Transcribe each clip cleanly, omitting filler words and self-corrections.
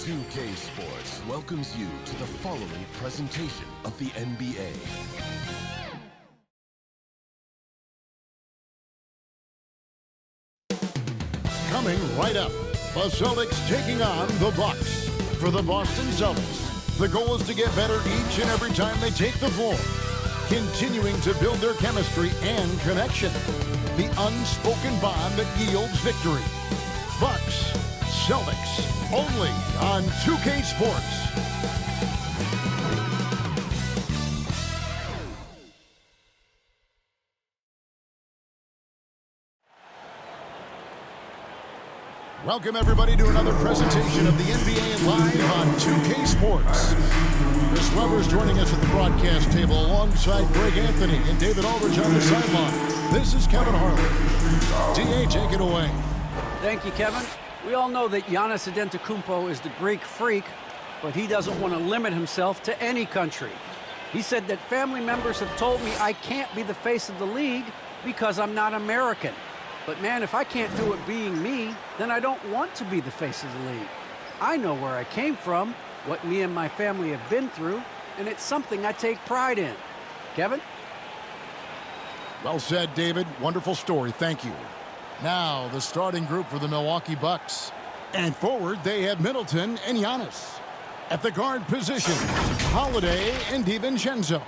2K Sports welcomes you to the following presentation of the NBA. Coming right up, the Celtics taking on the Bucks. For the Boston Celtics, the goal is to get better each and every time they take the floor, continuing to build their chemistry and connection. The unspoken bond that yields victory. Bucks, Celtics, only on 2K Sports. Welcome everybody to another presentation of the NBA live on 2K Sports. Chris Weber's joining us at the broadcast table alongside Greg Anthony and David Aldridge on the sideline. This is Kevin Harlan. DA, take it away. Thank you, Kevin. We all know that Giannis Antetokounmpo is the Greek freak, but he doesn't want to limit himself to any country. He said that family members have told me I can't be the face of the league because I'm not American. But man, if I can't do it being me, then I don't want to be the face of the league. I know where I came from, what me and my family have been through, and it's something I take pride in. Kevin? Well said, David. Wonderful story. Thank you. Now, the starting group for the Milwaukee Bucks. And forward, they have Middleton and Giannis. At the guard position, Holiday and DiVincenzo.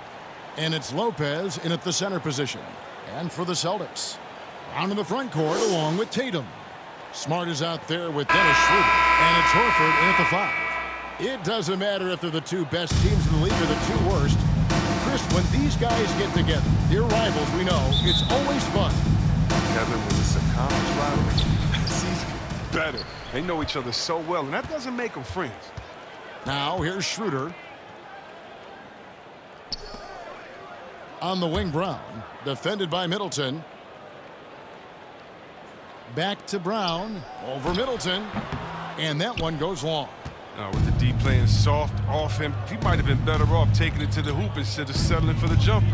And it's Lopez in at the center position. And for the Celtics, down in the front court along with Tatum. Smart is out there with Dennis Schroeder. And it's Horford in at the 5. It doesn't matter if they're the two best teams in the league or the two worst. Chris, when these guys get together, they're rivals, we know, it's always fun. Kevin, when it's a conference rivalry, it's even better. They know each other so well, and that doesn't make them friends. Now, here's Schroeder. On the wing, Brown. Defended by Middleton. Back to Brown. Over Middleton. And that one goes long. With the D playing soft off him, he might have been better off taking it to the hoop instead of settling for the jumper.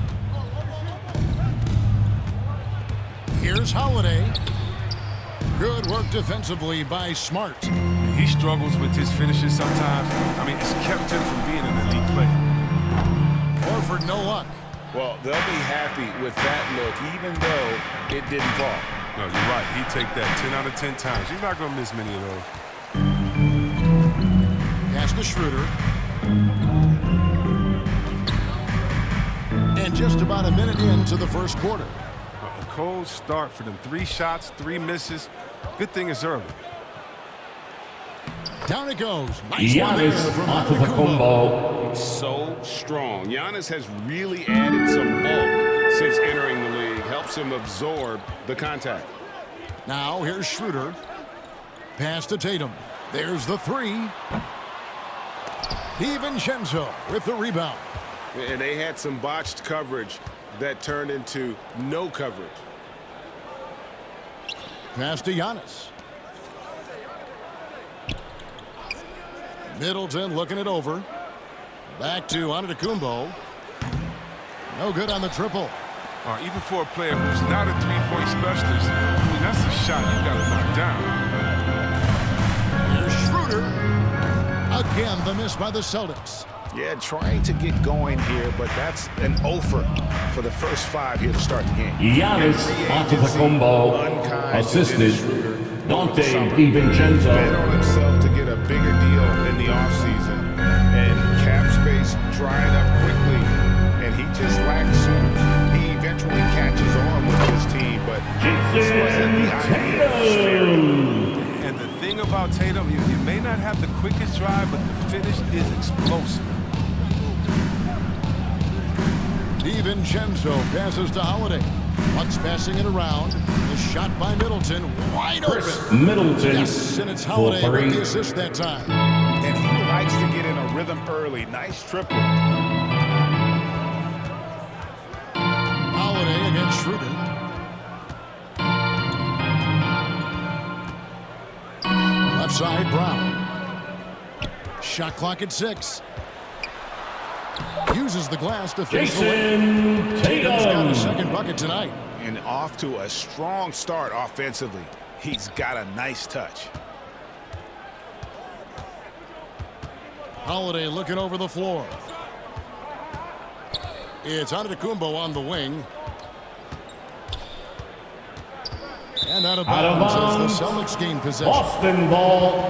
Here's Holiday. Good work defensively by Smart. He struggles with his finishes sometimes. I mean, it's kept him from being an elite player. Horford, no luck. Well, they'll be happy with that look, even though it didn't fall. No, you're right. He'd take that 10 out of 10 times. He's not going to miss many of those. Pass to Schroeder. And just about a minute into the first quarter. A cold start for them. 3 shots, 3 misses. Good thing it's early. Down it goes. Nice Giannis Antetokounmpo. So strong. Giannis has really added some bulk since entering the league. Helps him absorb the contact. Now here's Schroeder. Pass to Tatum. There's the 3. DiVincenzo with the rebound. And they had some botched coverage that turned into no coverage. Pass to Giannis. Middleton looking it over. Back to Antetokounmpo. No good on the triple. Even for a player who's not a three-point specialist, I mean, that's a shot you got to knock down. Here's Schroeder. Again, the miss by the Celtics. Yeah, trying to get going here, but that's an offer for the first 5 here to start the game. Giannis Antetokounmpo assisted Dante DiVincenzo. Bet on himself to get a bigger deal in the offseason. And cap space drying up quickly, and he just lacks shooters. He eventually catches on with his team, but this wasn't the idea. And the thing about Tatum, you may not have the quickest drive, but the finish is explosive. DiVincenzo passes to Holiday. Bucks passing it around. The shot by Middleton. Wide open. Middleton. Yes, and it's Holiday with the assist that time. And he likes to get in a rhythm early. Nice triple. inside Brown. Shot clock at 6. Uses the glass to finish the win. Jason Tatum's got a Tatum. second bucket tonight. And off to a strong start offensively. He's got a nice touch. Holiday looking over the floor. It's Antetokounmpo on the wing. And out of bounds as the Celtics gain possession. Boston ball.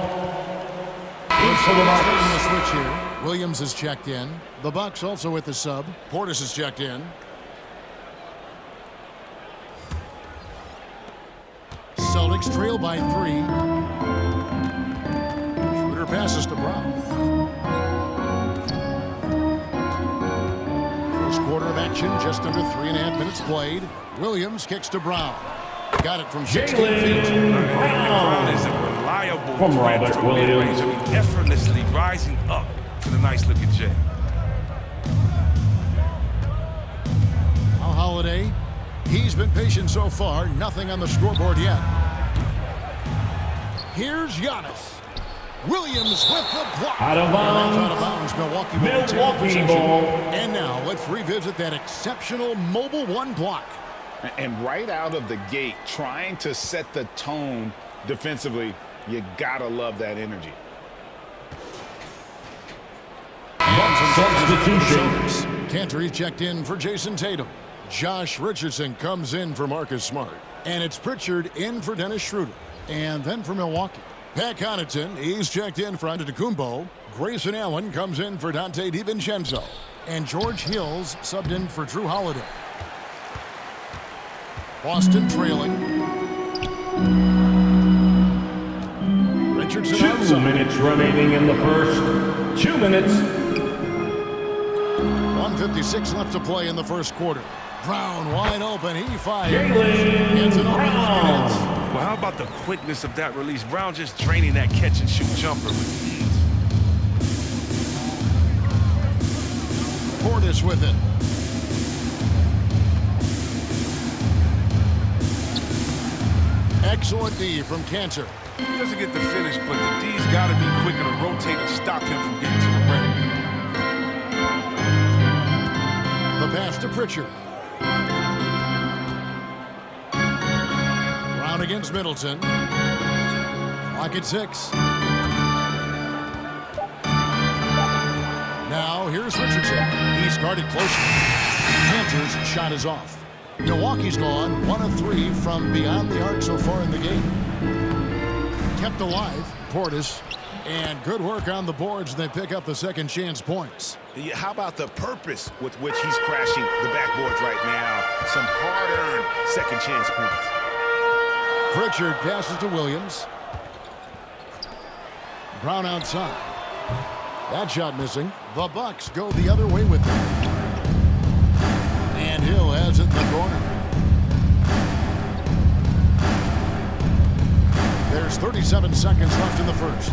Each of the Bucks making the switch here. Williams has checked in. The Bucks also with the sub. Portis has checked in. Celtics trail by 3. Schroeder passes to Brown. First quarter of action, just under 3.5 minutes played. Williams kicks to Brown. Got it from 16 feet. Brown is a reliable From threat Robert from Williams. mid-range. I mean, effortlessly rising up to the nice-looking J. Now Holiday. He's been patient so far. Nothing on the scoreboard yet. Here's Giannis. Williams with the block. Out of bounds. Out of bounds. Milwaukee will retain Milwaukee possession. ball. And now let's revisit that exceptional mobile 1 block. And right out of the gate, trying to set the tone defensively, you gotta love that energy. Substitution. Cantor checked in for Jason Tatum. Josh Richardson comes in for Marcus Smart. And it's Pritchard in for Dennis Schroeder. And then for Milwaukee, Pat Connaughton, he's checked in for Antetokounmpo. Grayson Allen comes in for Dante DiVincenzo. And George Hills subbed in for Drew Holiday. Boston trailing. Richardson 2 outside. minutes remaining in the first. 2 minutes. 1:56 left to play in the first quarter. Brown wide open. He fires. Jaylen Gets it open. Brown. Well, how about the quickness of that release? Brown just draining that catch-and-shoot jumper with ease. Portis with it. Excellent D from Cantor. He doesn't get the finish, but the D's got to be quicker to rotate and stop him from getting to the rim. The pass to Pritchard. Brown against Middleton. Clock at 6. Now here's Richardson. He's guarded closely. Cantor's shot is off. Milwaukee's gone 1 of 3 from beyond the arc so far in the game. Kept alive, Portis. And good work on the boards. They pick up the second chance points. How about the purpose with which he's crashing the backboards right now? Some hard-earned second chance points. Pritchard passes to Williams. Brown outside. That shot missing. The Bucks go the other way with it. And Hill has it in the corner. There's 37 seconds left in the first.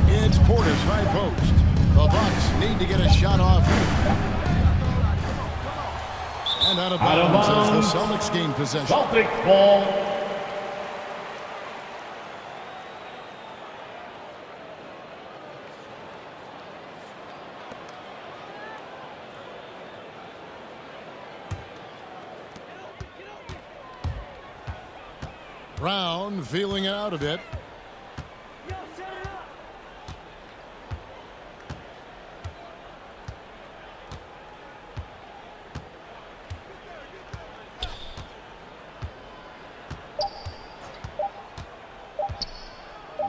It's Portis high post. The Bucks need to get a shot off here. And out of bounds as the Celtics gain possession. Celtics ball. Brown feeling it out a bit.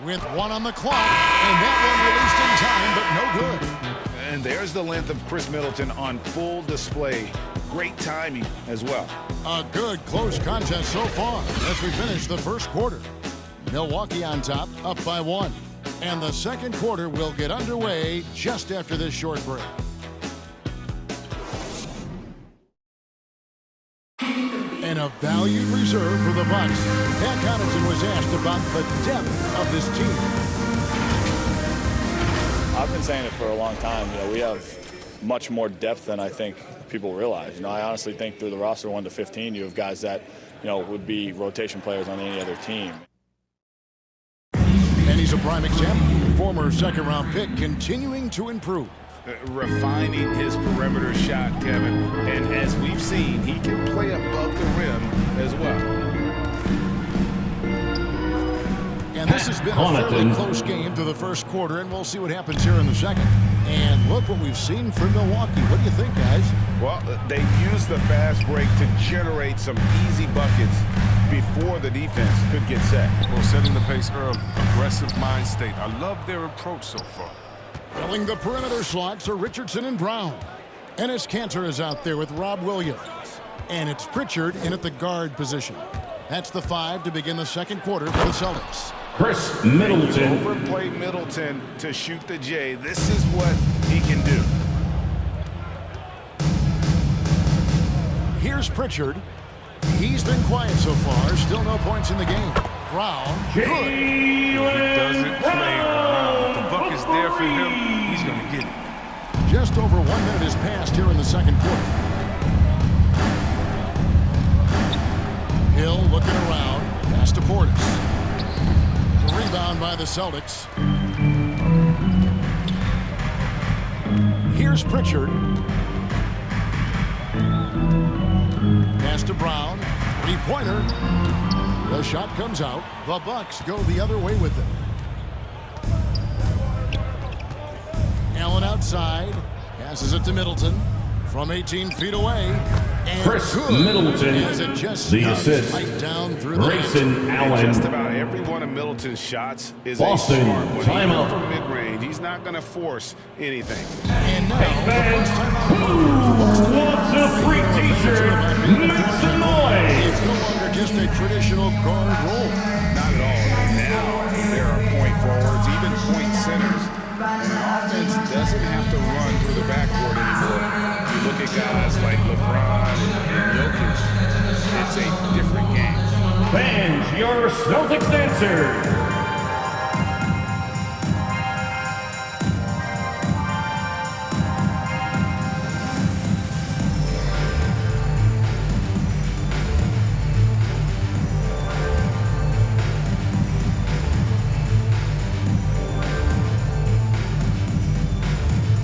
With 1 on the clock, and that one released in time, but no good. And there's the length of Chris Middleton on full display. Great timing as well. A good close contest so far as we finish the first quarter. Milwaukee on top, up by 1. And the second quarter will get underway just after this short break. And a valued reserve for the Bucks. Pat Connaughton was asked about the depth of this team. I've been saying it for a long time. You know, we have much more depth than I think people realize. I honestly think through the roster 1 to 15, you have guys that, would be rotation players on any other team. And he's a prime example. Former second-round pick continuing to improve. Refining his perimeter shot, Kevin. And as we've seen, he can play above the rim as well. And this has been a fairly close game through the first quarter, and we'll see what happens here in the second. And look what we've seen from Milwaukee. What do you think, guys? Well, they've used the fast break to generate some easy buckets before the defense could get set. Well, setting the pace early, aggressive mind state. I love their approach so far. Filling the perimeter slots are Richardson and Brown. Enes Kanter is out there with Rob Williams. And it's Pritchard in at the guard position. That's the 5 to begin the second quarter for the Celtics. Chris Middleton. Overplay Middleton to shoot the J. This is what he can do. Here's Pritchard. He's been quiet so far. Still no points in the game. Brown. Good. He doesn't play around. If the bucket's there for him, he's going to get it. Just over 1 minute has passed here in the second quarter. Hill looking around. Pass to Portis. The rebound by the Celtics. Here's Pritchard. Pass to Brown. Three-pointer. The shot comes out. The Bucks go the other way with it. Allen outside. Passes it to Middleton. From 18 feet away. And Chris Middleton, the assist. Right down through the Grayson Allen. Just about every one of Middleton's shots is Boston, a smart one. timeout. Even from mid-range, he's not going to force anything. And now, Who wants a free t-shirt? Make some noise. it's no longer just a traditional guard role. Not at all. Now there are point forwards, even point centers. And the offense doesn't have to run through the backcourt anymore. You look at guys like LeBron and Jokic, it's a different game. Fans, your Celtics dancer.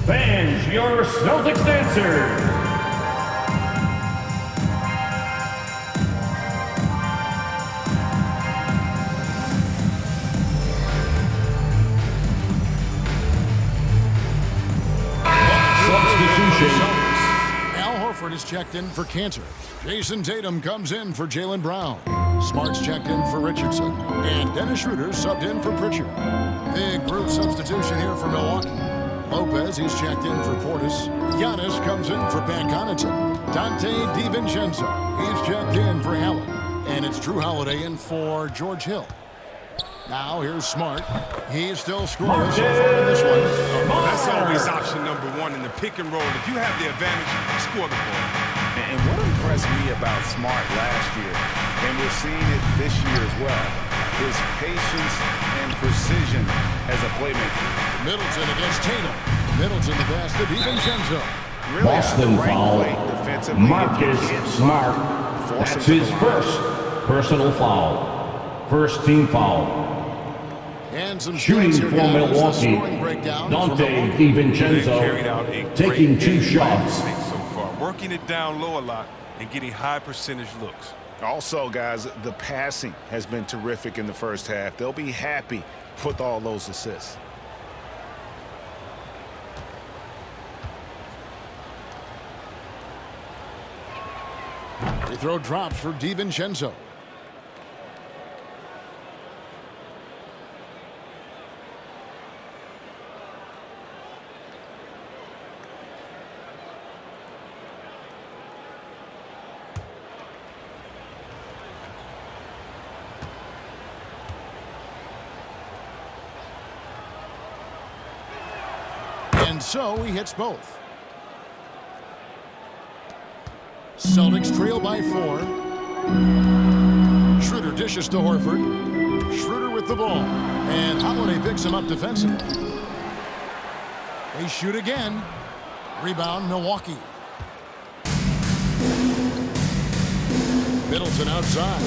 Fans, your Celtics dancer. Al Horford is checked in for Kanter. Jason Tatum comes in for Jaylen Brown. Smart's checked in for Richardson. And Dennis Schroeder subbed in for Pritchard. Big group substitution here for Milwaukee. Lopez, he's checked in for Portis. Giannis comes in for Pat Connaughton. Dante DiVincenzo, he's checked in for Allen. And it's Drew Holiday in for George Hill. Now here's Smart. He's still scoreless so far in this one. That's always option number one in the pick and roll. If you have the advantage, score the ball. And what impressed me about Smart last year, and we're seeing it this year as well, is patience and precision as a playmaker. Middleton against Tatum. Middleton the pass to DiVincenzo. Really Boston foul. Marcus Smart. That's his first personal foul. First team foul. And some Shooting here, for guys. The Milwaukee, scoring breakdown Dante for They've carried out a DiVincenzo taking great 2 game shots. so far, working it down low a lot and getting high percentage looks. Also, guys, the passing has been terrific in the first half. They'll be happy with all those assists. Free throw drops for DiVincenzo. And so he hits both. Celtics trail by 4. Schroeder dishes to Horford. Schroeder with the ball. And Holiday picks him up defensively. They shoot again. Rebound, Milwaukee. Middleton outside.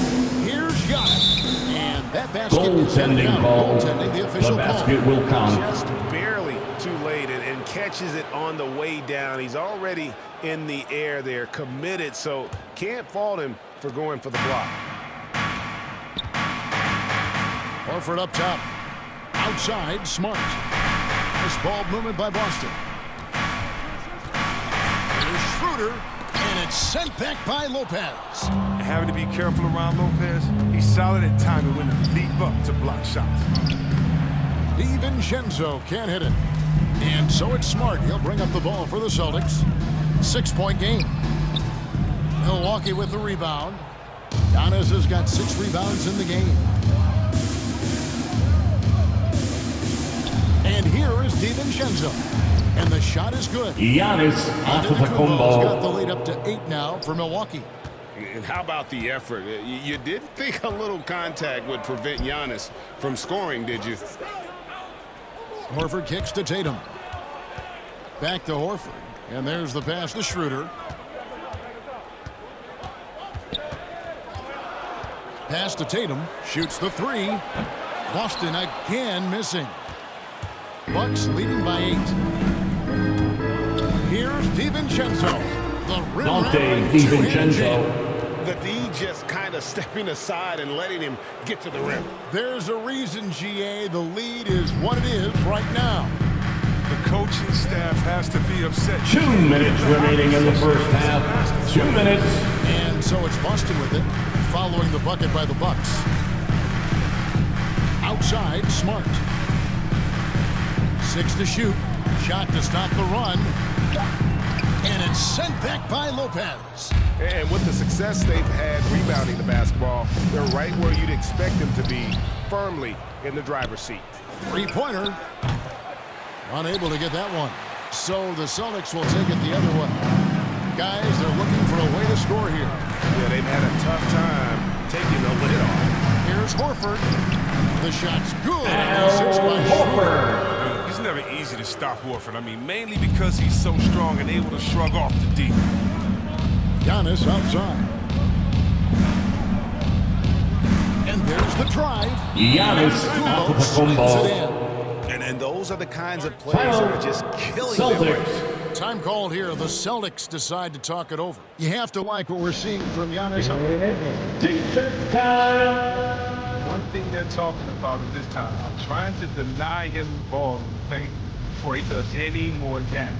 Here's Giannis. And that basket is Goaltending call. Goaltending, the official The basket will count. Just barely too late and catches it on the way down. He's already in the air there, committed, so can't fault him for going for the block. Horford up top. Outside, Smart. Nice ball movement by Boston. Here's Schroeder, and it's sent back by Lopez. Having to be careful around Lopez. He's solid at timing when to leap up to block shots. DiVincenzo can't hit it. And so it's Smart. He'll bring up the ball for the Celtics. 6-point game. Milwaukee with the rebound. Giannis has got 6 rebounds in the game. And here is DiVincenzo. And the shot is good. Giannis Antetokounmpo's got the Antetokounmpo. lead up to 8 now for Milwaukee. And how about the effort? You didn't think a little contact would prevent Giannis from scoring, did you? Horford kicks to Tatum. Back to Horford. And there's the pass to Schroeder. Pass to Tatum. Shoots the 3. Boston again missing. Bucks leading by 8. Here's DiVincenzo. The rim Dante DiVincenzo. The D just kind of stepping aside and letting him get to the rim. There's a reason, GA. The lead is what it is right now. The coaching staff has to be upset. 2 minutes remaining in the first half. 2 minutes. And so it's Boston with it, following the bucket by the Bucks. Outside, Smart. 6 to shoot. Shot to stop the run. And it's sent back by Lopez. And with the success they've had rebounding the basketball, they're right where you'd expect them to be, firmly in the driver's seat. 3-pointer. Unable to get that one. So the Celtics will take it the other way. Guys, they're looking for a way to score here. Yeah, they've had a tough time taking the lid off. Here's Horford. The shot's good. Al Horford. It's never easy to stop Horford. I mean, mainly because he's so strong and able to shrug off the D. Giannis outside. And there's the drive. Giannis Antetokounmpo. And those are the kinds of plays that are just killing them. Celtics. Time called here. The Celtics decide to talk it over. You have to like what we're seeing from Giannis. One thing they're talking about at this time, I'm trying to deny him the ball and think before he does any more damage.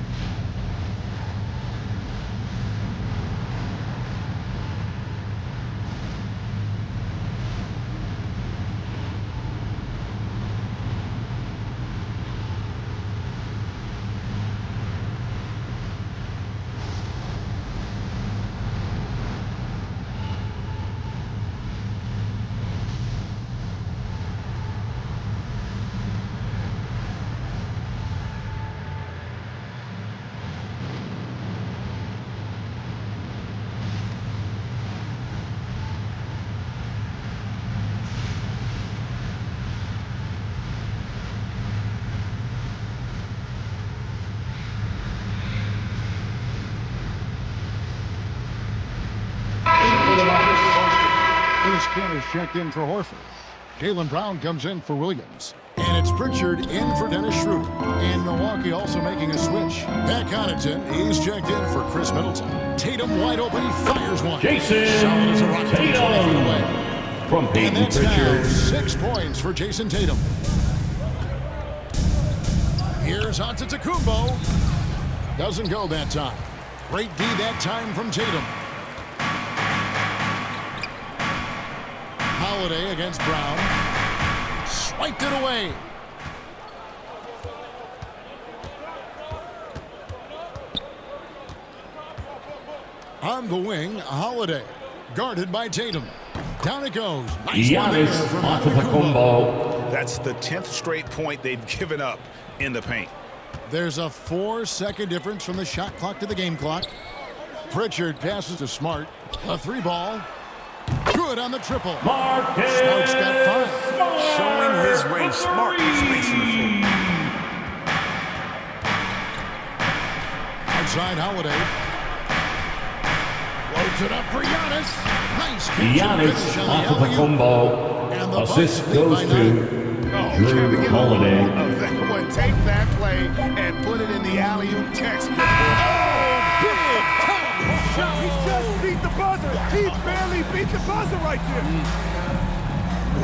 Skin is checked in for Horford. Jaylen Brown comes in for Williams. And it's Pritchard in for Dennis Schroeder. And Milwaukee also making a switch. Pat Connaughton, he's checked in for Chris Middleton. Tatum wide open, he fires one. Jason Solid as a rock from 20 feet Tatum. away. From And Peyton that's now Pritchard. 6 points for Jason Tatum. Here's Antetokounmpo. Doesn't go that time. Great D that time from Tatum. Holiday against Brown. Swiped it away. On the wing, Holiday. Guarded by Tatum. Down it goes. Nice one there Giannis from Antetokounmpo. Antetokounmpo. That's the 10th straight point they've given up in the paint. There's a 4-second difference from the shot clock to the game clock. Pritchard passes to Smart. A 3-ball. Good on the triple. Marcus Smart's got 5. Showing his range. Smart spacing the floor. inside Holiday. Loads it up for Giannis. Nice catch and Giannis finish on off the of the alley-oop. combo. And the Assist Bucks lead goes by to 9. Drew Holiday. Of that one. Take that play and put it in the alley-oop textbook. Big time shot. He just beat the buzzer. He barely beat the buzzer right there.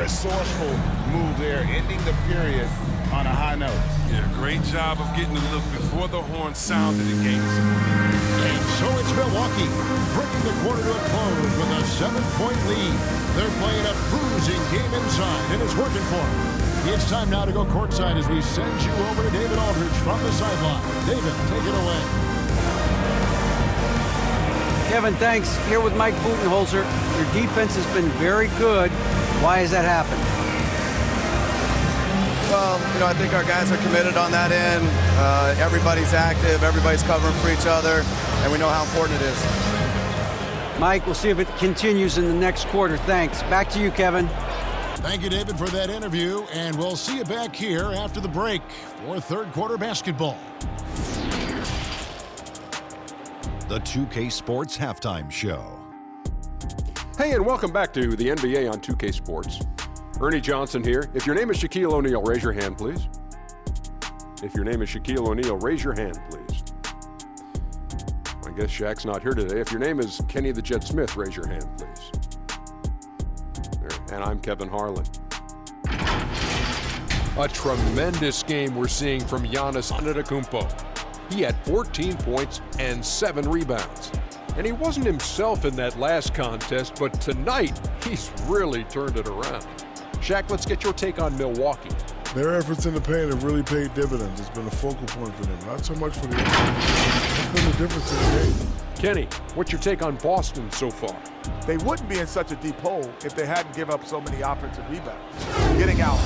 Resourceful move there, ending the period on a high note. Yeah, great job of getting the look before the horn sounded and gave us And so it's Milwaukee bringing the quarter to a close with a 7-point lead. They're playing a bruising game inside, and it's working for them. It's time now to go courtside as we send you over to David Aldridge from the sideline. David, take it away. Kevin, thanks. Here with Mike Budenholzer. Your defense has been very good. Why has that happened? Well, I think our guys are committed on that end. Everybody's active, everybody's covering for each other, and we know how important it is. Mike, we'll see if it continues in the next quarter. Thanks. Back to you, Kevin. Thank you, David, for that interview, and we'll see you back here after the break for third quarter basketball. The 2K Sports Halftime Show. Hey, and welcome back to the NBA on 2K Sports. Ernie Johnson here. If your name is Shaquille O'Neal, raise your hand, please. If your name is Shaquille O'Neal, raise your hand, please. I guess Shaq's not here today. If your name is Kenny the Jet Smith, raise your hand, please. There. And I'm Kevin Harlan. A tremendous game we're seeing from Giannis Antetokounmpo. He had 14 points and 7 rebounds. And he wasn't himself in that last contest, but tonight, he's really turned it around. Shaq, let's get your take on Milwaukee. Their efforts in the paint have really paid dividends. It's been a focal point for them. Not so much for the offense. It's been the difference in the game. Kenny, what's your take on Boston so far? They wouldn't be in such a deep hole if they hadn't given up so many offensive rebounds. Getting out,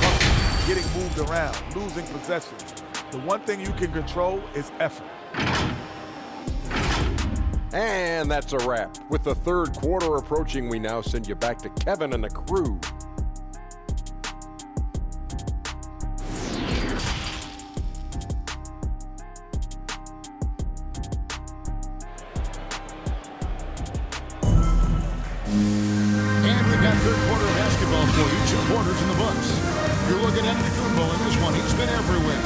getting moved around, losing possessions. The one thing you can control is effort. And that's a wrap. With the third quarter approaching, we now send you back to Kevin and the crew. And we've got third quarter basketball for you. 2 quarters in the books. You're looking at Antetokounmpo in this one. He's been everywhere.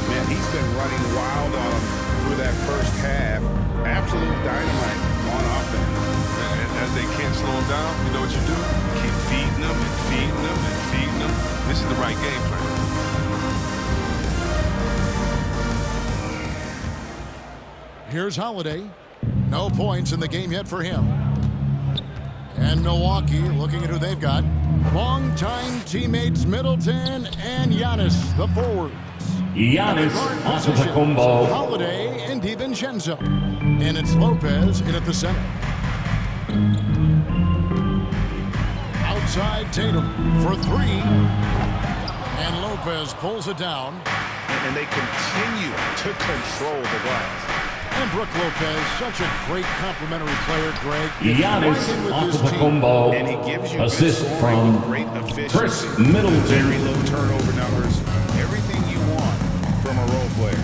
Man, he's been running wild on him through that first half. Absolute dynamite on offense. And as they can't slow him down, you know what you do? Keep feeding them and feeding them and feeding them. This is the right game plan. Here's Holiday. No points in the game yet for him. And Milwaukee looking at who they've got. Longtime teammates Middleton and Giannis, the forwards. Giannis off of the combo. Holiday and DiVincenzo. And it's Lopez in at the center. Outside Tatum for 3. And Lopez pulls it down. And they continue to control the glass. And Brook Lopez, such a great complimentary player, Greg. Giannis off of the combo. And he gives you assist good from great efficiency. Chris Middleton. Very low turnover numbers. Everything you want from a role player.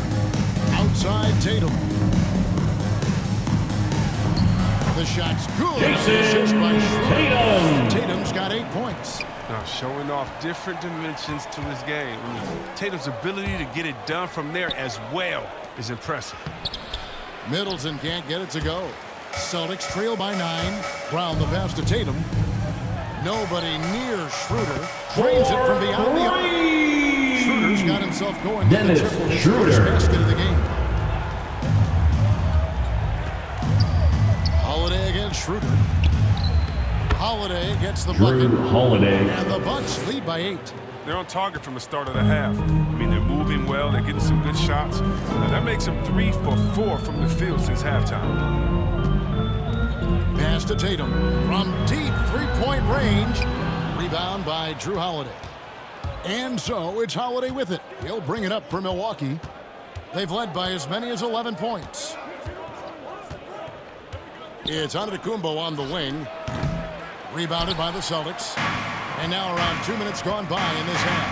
Outside Tatum. The shot's good. Assist by Tatum. Tatum's got 8 points. Now showing off different dimensions to his game. Tatum's ability to get it done from there as well is impressive. Middleton can't get it to go. Celtics trail by 9. Brown the pass to Tatum. Nobody near Schroeder. Drains it from beyond the arc. Schroeder's got himself going. Dennis Schroeder. First basket of the game. Holiday against Schroeder. Holiday gets the bucket. Drew Holiday. And the Bucks lead by 8. They're on target from the start of the half. I mean, they're moving well. They're getting some good shots. And that makes them 3 for 4 from the field since halftime. Pass to Tatum from deep 3-point range. Rebound by Drew Holiday. And so it's Holiday with it. He'll bring it up for Milwaukee. They've led by as many as 11 points. It's Antetokounmpo on the wing. Rebounded by the Celtics. And now around 2 minutes gone by in this half.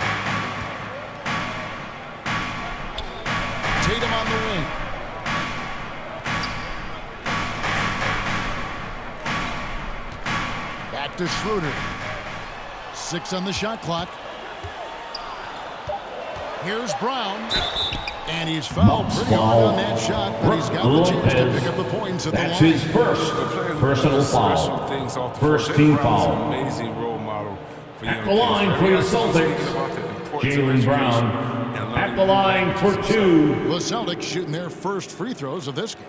Tatum on the wing. Back to Schroeder. 6 on the shot clock. Here's Brown. And he's fouled pretty hard on that shot, but he's got the chance to pick up the points at the line. That's his first personal foul. First team foul. Amazing role model for at the line for the Celtics, Jaylen Brown. At the line for 2. The Celtics shooting their first free throws of this game.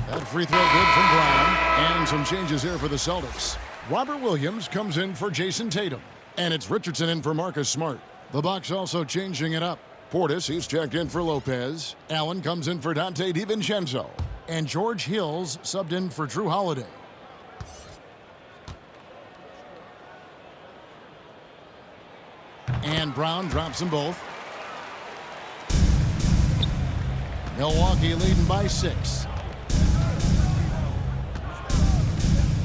That free throw good from Brown. And some changes here for the Celtics. Robert Williams comes in for Jason Tatum. And it's Richardson in for Marcus Smart. The Bucks also changing it up. Portis, he's checked in for Lopez. Allen comes in for Dante DiVincenzo. And George Hills subbed in for Drew Holiday. And Brown drops them both. Milwaukee leading by 6.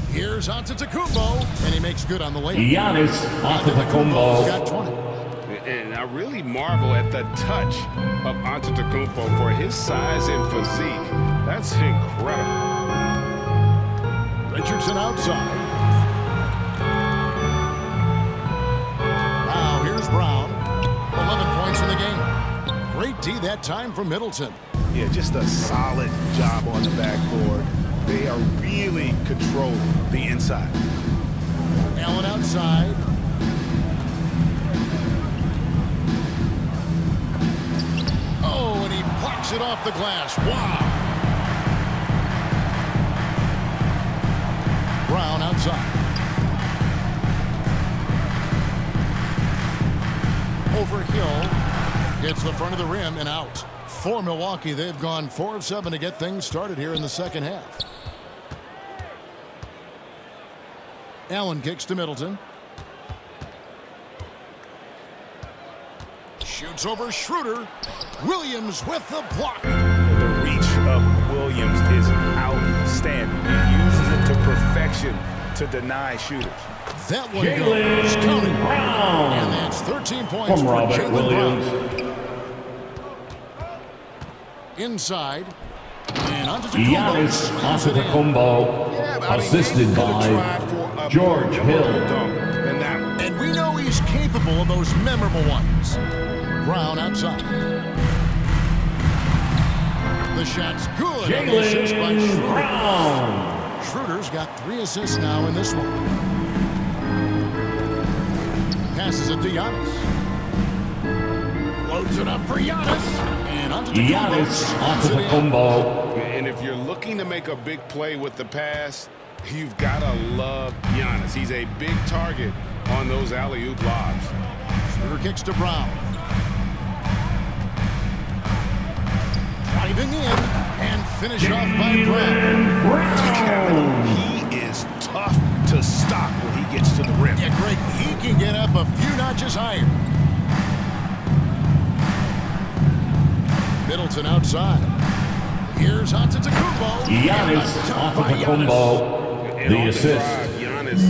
Here's Antetokounmpo, and he makes good on the layup. Giannis Antetokounmpo. Got 20. And I really marvel at the touch of Antetokounmpo for his size and physique. That's incredible. Richardson outside. Now here's Brown. 11 points in the game. Great D that time from Middleton. Yeah, just a solid job on the backboard. They are really controlling the inside. Allen outside. Oh, and he plucks it off the glass. Wow. Brown outside. Over Hill. Hits the front of the rim and out. For Milwaukee, they've gone 4 of 7 to get things started here in the second half. Allen kicks to Middleton. Shoots over Schroeder. Williams with the block. The reach of Williams is outstanding. He uses it to perfection to deny shooters. That one goes. Counting. Brown. And that's 13 points From for Robert Jaylen Williams. Brown. Inside. And Giannis Antetokounmpo, assisted by George Hill. And we know he's capable of those memorable ones. Brown outside. The shot's good. Jaylen Brown. Schroeder's got 3 assists now in this one. Passes it to Giannis. Loads it up for Giannis. And Giannis Antetokounmpo. And if you're looking to make a big play with the pass, you've got to love Giannis. He's a big target on those alley-oop lobs. Schroeder kicks to Brown. Driving in and finished off by Brown. He is tough to stop when he gets to the rim. Yeah, Greg, he can get up a few notches higher. Middleton outside. Here's Antetokounmpo. Giannis Antetokounmpo. The assist.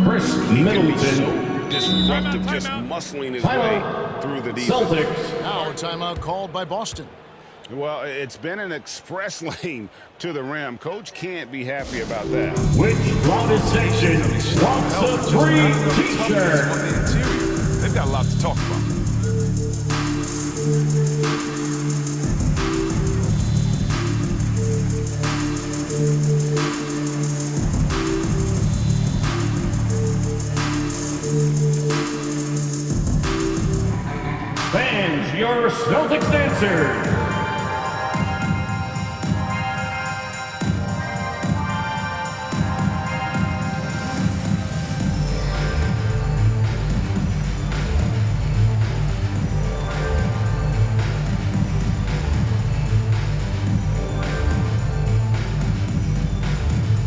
Chris Middleton. Disruptive, just muscling his way through the defense. Celtics. Now a timeout called by Boston. Well, it's been an express lane to the rim. Coach can't be happy about that. Which from this section wants a free t-shirt? They've got a lot to talk about. Fans, your Celtics dancers.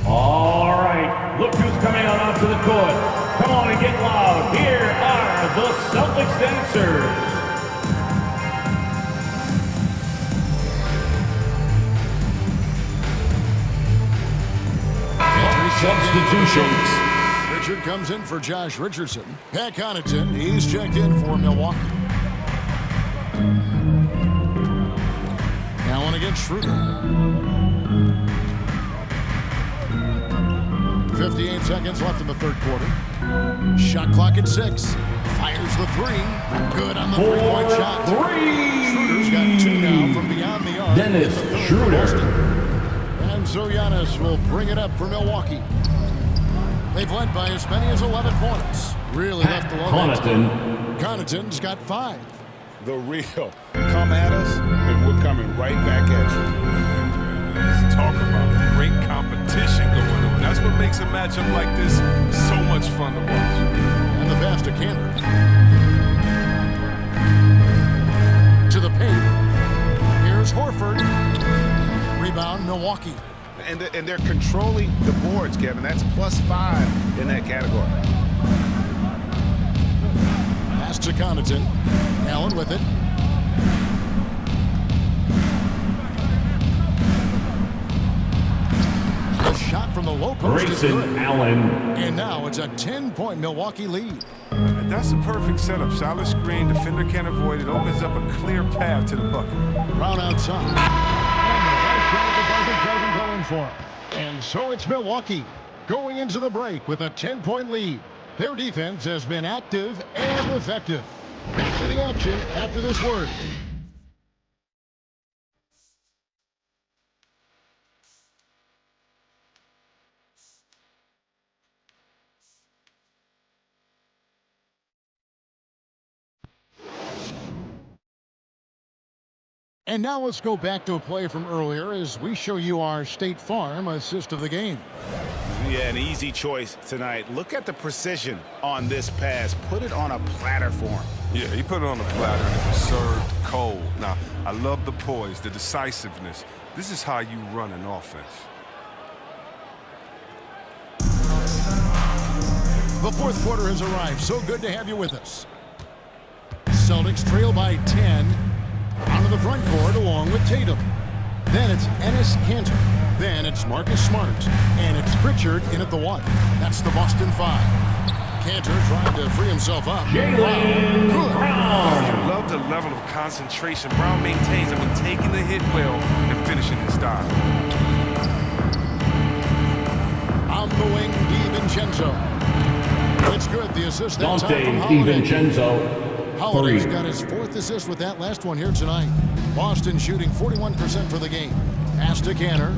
All right, look who's coming on onto the court. Come on and get loud. Here are the Celtics dancers. Substitutions. Pritchard comes in for Josh Richardson. Pat Connaughton, he's checked in for Milwaukee. Allen against Schroeder. 58 seconds left in the third quarter. Shot clock at 6. Fires the 3. Good on the three-point shot. Schroeder's got 2 now from beyond the arc. Dennis Schroeder. And so Giannis will bring it up for Milwaukee. They've led by as many as 11 points. Really left alone. Connaughton's got 5. The real. Come at us, and we're coming right back at you. Let's talk about great competition going on. That's what makes a matchup like this so much fun to watch. And the pass to Cantor. To the paint. Here's Horford. Rebound, Milwaukee. And they're controlling the boards, Kevin. That's +5 in that category. Pass to Connaughton. Allen with it. A shot from the low post is good. Allen. And now it's a 10-point Milwaukee lead. And that's a perfect setup. Solid screen, defender can't avoid it. Opens up a clear path to the bucket. Brown outside. Going for. And so it's Milwaukee going into the break with a 10-point lead. Their defense has been active and effective. Back to the action after this word. And now let's go back to a play from earlier as we show you our State Farm assist of the game. Yeah, an easy choice tonight. Look at the precision on this pass. Put it on a platter for him. Yeah, he put it on a platter and it was served cold. Now, I love the poise, the decisiveness. This is how you run an offense. The fourth quarter has arrived. So good to have you with us. Celtics trail by 10. Out of the front court along with Tatum. Then it's Enes Kanter. Then it's Marcus Smart. And it's Pritchard in at the 1. That's the Boston 5. Kanter trying to free himself up. Jaylen Brown. I love the level of concentration Brown maintains when taking the hit well and finishing his style. On the wing, DiVincenzo. It's good. The assist that time from Dante Holiday. DiVincenzo. Holiday's got his 4th assist with that last one here tonight. Boston shooting 41% for the game. Pass to Kanter.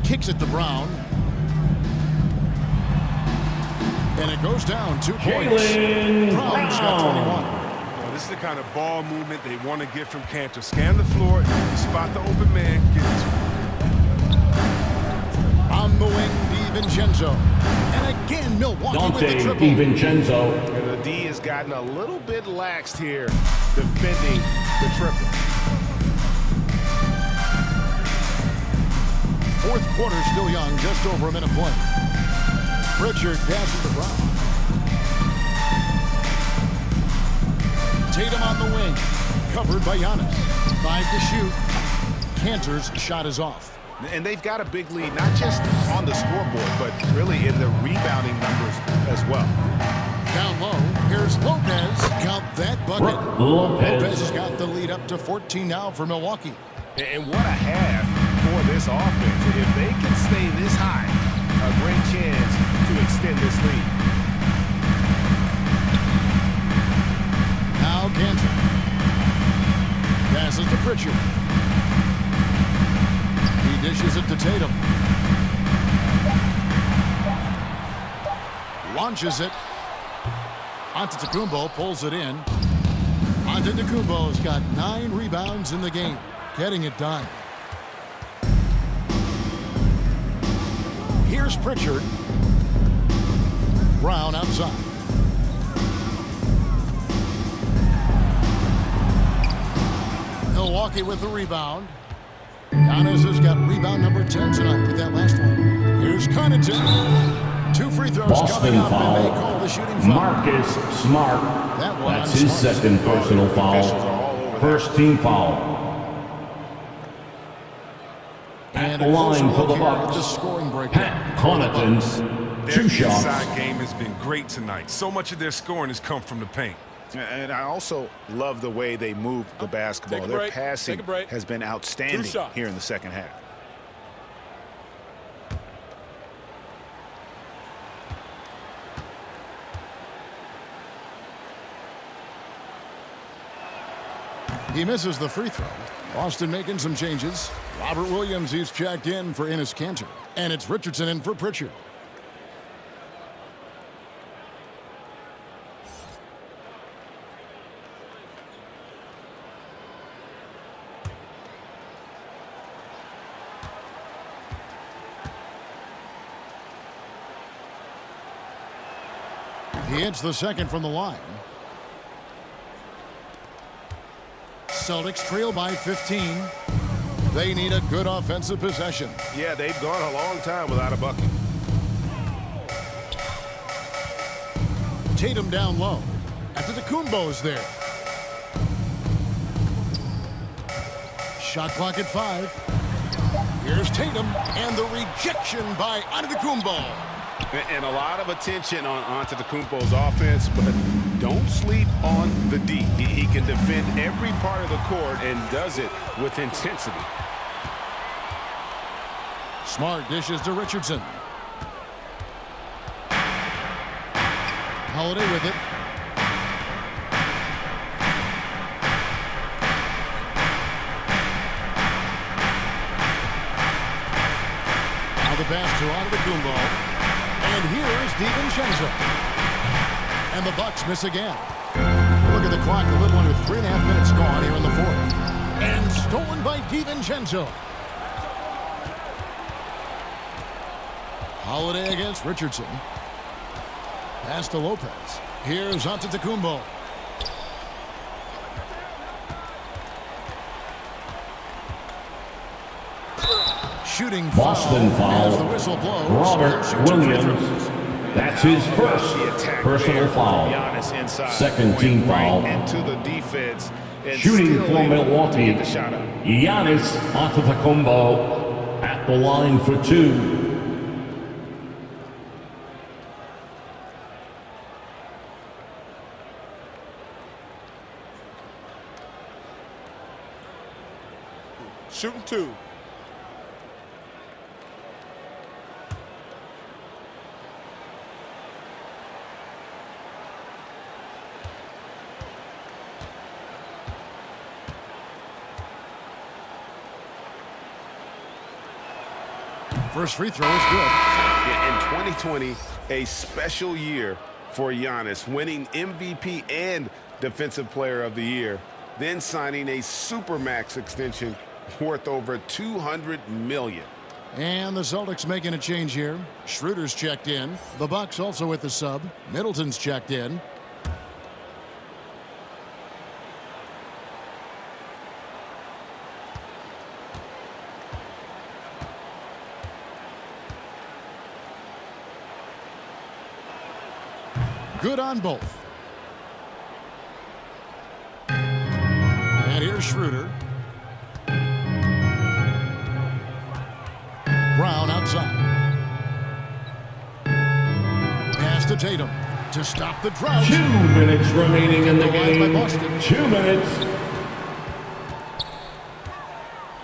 Kicks it to Brown. And it goes down 2 points. Brown's got 21. Well, this is the kind of ball movement they want to get from Kanter. Scan the floor, spot the open man, get it to him. On the wing, DiVincenzo. And again, Milwaukee with the triple. DiVincenzo. And the D has gotten a little bit laxed here defending the triple. Fourth quarter still young, just over a minute play. Pritchard passes to Brown. Tatum on the wing, covered by Giannis. 5 to shoot. Kanter's shot is off. And they've got a big lead, not just on the scoreboard, but really in the rebounding numbers as well. Down low, here's Lopez. Count that bucket. Lopez has got the lead up to 14 now for Milwaukee. And what a half for this offense. If they can stay this high, a great chance to extend this lead. Now Kanter. Passes to Pritchard. Dishes it to Tatum. Launches it. Antetokounmpo pulls it in. Antetokounmpo's got 9 rebounds in the game. Getting it done. Here's Pritchard. Brown outside. Milwaukee with the rebound. Giannis has got rebound number 10 tonight with that last one. Here's Connaughton. 2 free throws Boston coming up, foul. and they call the shooting foul. Marcus Smart. That's his second personal foul. First team foul. At the line for the Bucks, Pat Connaughton's 2 shots. Their inside game has been great tonight. So much of their scoring has come from the paint. And I also love the way they move the basketball. Their passing has been outstanding here in the second half. He misses the free throw. Boston making some changes. Robert Williams, he's checked in for Enes Kanter. And it's Richardson in for Pritchard. He hits the second from the line. Celtics trail by 15. They need a good offensive possession. Yeah, they've gone a long time without a bucket. Tatum down low. Antetokounmpo's there. Shot clock at 5. Here's Tatum, and the rejection by Antetokounmpo. And a lot of attention on Antetokounmpo's offense, but don't sleep on the D. He can defend every part of the court and does it with intensity. Smart dishes to Richardson. Holiday with it. Now the pass to Antetokounmpo. And here's DiVincenzo. And the Bucks miss again. Look at the clock, a little under 3.5 minutes gone here in the fourth. And stolen by DiVincenzo. Holiday against Richardson. Pass to Lopez. Here's Antetokounmpo. Shooting Boston foul. As the whistle blows. Robert Williams. That's his first personal foul. Second team foul. Into the defense. Shooting for Milwaukee. Giannis Antetokounmpo at the line for 2. Shooting 2. First free throw is good. In 2020, a special year for Giannis, winning MVP and Defensive Player of the Year, then signing a Supermax extension worth over $200 million. And the Celtics making a change here. Schroeder's checked in. The Bucks also with the sub. Middleton's checked in. Good on both. And here's Schroeder. Brown outside. Pass to Tatum to stop the drought. 2 minutes remaining in the game. By Boston. 2 minutes.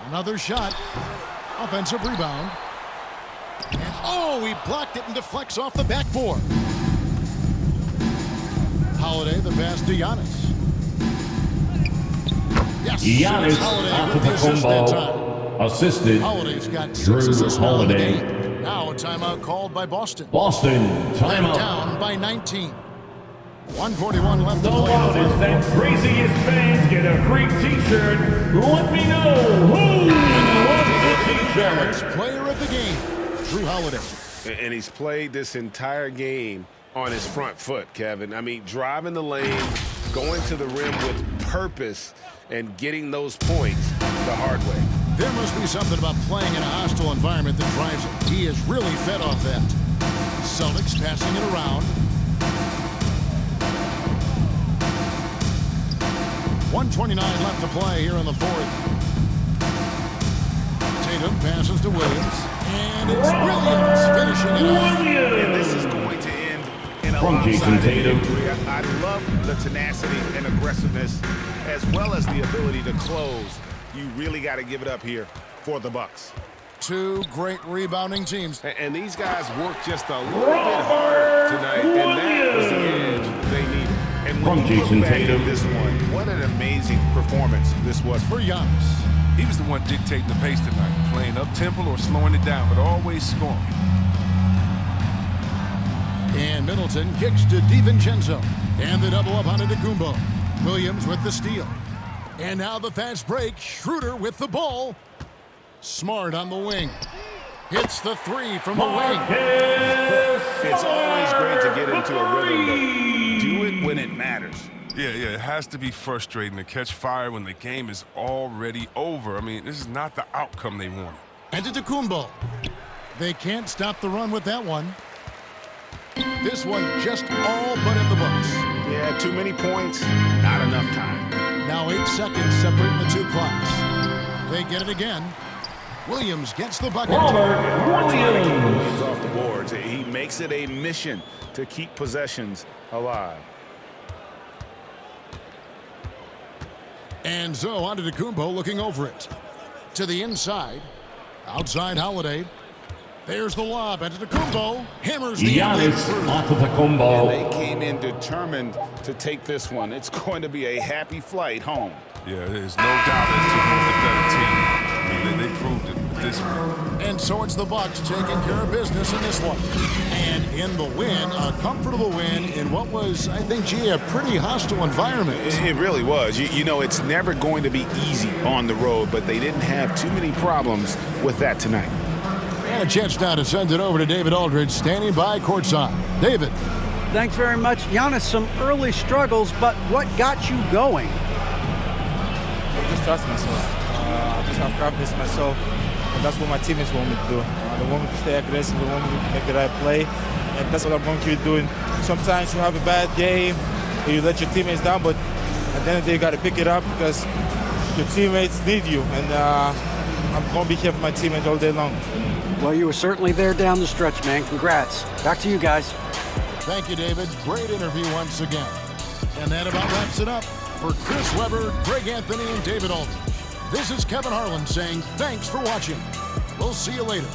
Another shot. Offensive rebound. And oh, he blocked it and deflects off the backboard. Holiday, the pass to Giannis. Yes, Giannis Antetokounmpo assisted. Holiday's got 6 Drew assists now in the Holiday. game. Now a timeout called by Boston. Boston timeout. Down by 19. 1:41 left to The play. loudest and craziest fans get a free T-shirt. Let me know who wants a T-shirt. Player of the game, Drew Holiday. And he's played this entire game on his front foot, Kevin. I mean, driving the lane, going to the rim with purpose, and getting those points the hard way. There must be something about playing in a hostile environment that drives him. He is really fed off that. Celtics passing it around. 1:29 left to play here in the fourth. Tatum passes to Williams. And it's Williams finishing it off. And this is going to end in a From Jason Tatum. I love the tenacity and aggressiveness as well as the ability to close. You really got to give it up here for the Bucks. Two great rebounding teams. And these guys worked just a little bit harder tonight, and that was the edge that they needed. And when From you Jason look back Tatum. at this one, what an amazing performance this was For Giannis. He was the one dictating the pace tonight, playing up-tempo or slowing it down, but always scoring. And Middleton kicks to DiVincenzo. And the double up on Antetokounmpo. Williams with the steal. And now the fast break. Schroeder with the ball. Smart on the wing. Hits the three from the wing. It's always great to get into a rhythm, but do it when it matters. Yeah, it has to be frustrating to catch fire when the game is already over. I mean, this is not the outcome they wanted. Antetokounmpo. They can't stop the run with that one. This one just all but in the books. Yeah, too many points, not enough time. Now 8 seconds separating the two clocks. They get it again. Williams gets the bucket. Williams off the boards. He makes it a mission to keep possessions alive. And so Antetokounmpo looking over it. To the inside. Outside Holiday. There's the lob. Antetokounmpo hammers the alley through. Antetokounmpo. And they came in determined to take this one. It's going to be a happy flight home. Yeah, there's no doubt as to who's the better team. I mean, they proved it with this one. And so it's the Bucks taking care of business in this one. And in the win, a comfortable win in what was, I think, a pretty hostile environment. It really was. You know, it's never going to be easy on the road, but they didn't have too many problems with that tonight. And a chance now to send it over to David Aldridge, standing by courtside. David. Thanks very much. Giannis, some early struggles, but what got you going? I just trust myself. I just have confidence in myself, and that's what my teammates want me to do. They want me to stay aggressive, they want me to make the right play, and that's what I'm going to keep doing. Sometimes you have a bad game, you let your teammates down, but at the end of the day, you got to pick it up because your teammates need you, and I'm going to be here for my teammates all day long. Well, you were certainly there down the stretch, man. Congrats. Back to you guys. Thank you, David. Great interview once again. And that about wraps it up. For Chris Webber, Greg Anthony, and David Aldridge, this is Kevin Harlan saying thanks for watching. We'll see you later.